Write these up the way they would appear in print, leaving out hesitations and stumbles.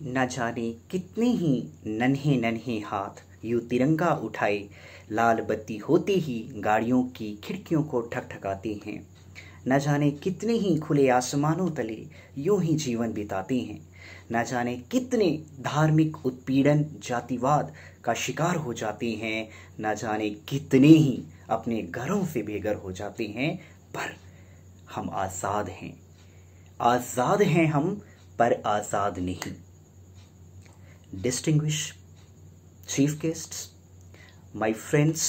न जाने कितने ही नन्हे नन्हे हाथ यूं तिरंगा उठाए लाल बत्ती होते ही गाड़ियों की खिड़कियों को ठकठकाते हैं। न जाने कितने ही खुले आसमानों तले यूं ही जीवन बिताते हैं। न जाने कितने धार्मिक उत्पीड़न जातिवाद का शिकार हो जाते हैं। न जाने कितने ही अपने घरों से बेघर हो जाते हैं। पर हम आज़ाद हैं। आज़ाद हैं हम, पर आज़ाद नहीं। Distinguished chief guests, my friends,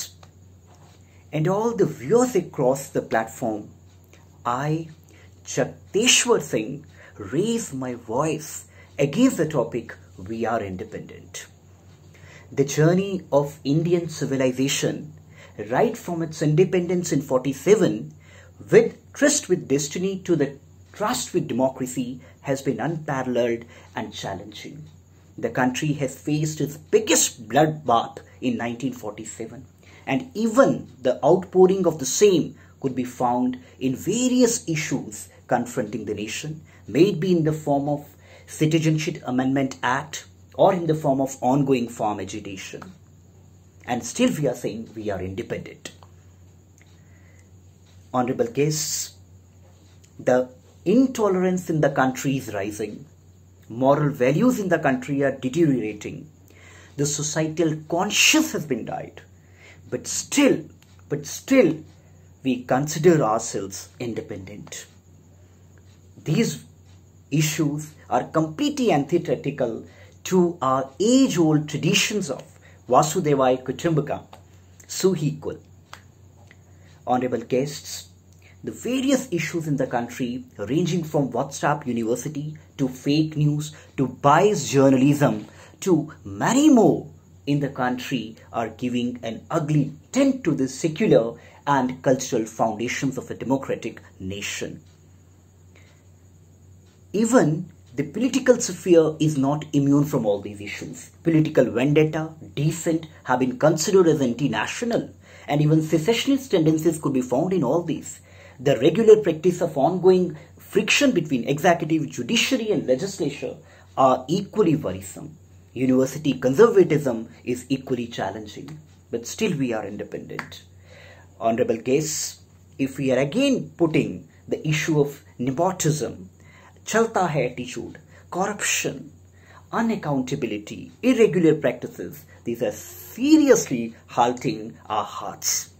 and all the viewers across the platform, I, Chakteshwar Singh, raise my voice against the topic "We Are Independent." The journey of Indian civilization, right from its independence in 47, with tryst with destiny to the trust with democracy, has been unparalleled and challenging. The country has faced its biggest bloodbath in 1947, and even the outpouring of the same could be found in various issues confronting the nation, maybe in the form of Citizenship Amendment Act or in the form of ongoing farm agitation. And still we are saying we are independent. Honorable guests, the intolerance in the country is rising. Moral values in the country are deteriorating. The societal conscience has been died. But still, we consider ourselves independent. These issues are completely antithetical to our age-old traditions of Vasudevaya Kutumbakam, Suhi-Kul. Honorable guests, the various issues in the country, ranging from WhatsApp University to fake news to biased journalism to many more in the country, are giving an ugly tint to the secular and cultural foundations of a democratic nation. Even the political sphere is not immune from all these issues. Political vendetta, dissent have been considered as anti-national, and even secessionist tendencies could be found in all these. The regular practice of ongoing friction between executive, judiciary and legislature are equally worrisome. University conservatism is equally challenging, but still we are independent. Honorable guests, if we are again putting the issue of nepotism, chalta hai attitude, corruption, unaccountability, irregular practices, these are seriously halting our hearts.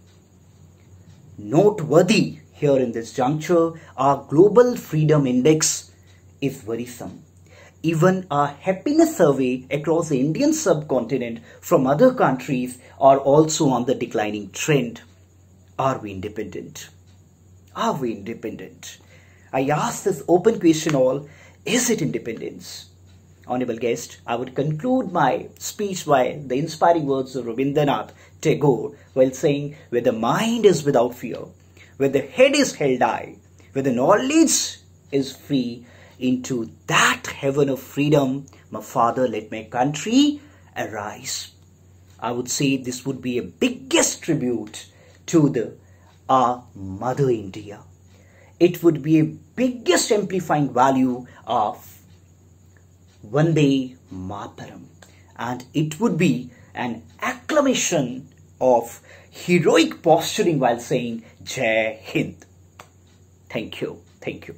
Noteworthy here in this juncture, our global freedom index is worrisome. Even our happiness survey across the Indian subcontinent from other countries are also on the declining trend. Are we independent? Are we independent? I ask this open question all, is it independence? Honorable guest, I would conclude my speech by the inspiring words of Rabindranath Tagore while saying, where the mind is without fear, where the head is held high, where the knowledge is free, into that heaven of freedom, my father, let my country arise. I would say this would be a biggest tribute to our Mother India. It would be a biggest amplifying value of Vande Mataram, and it would be an acclamation of heroic posturing while saying Jai Hind. Thank you. Thank you.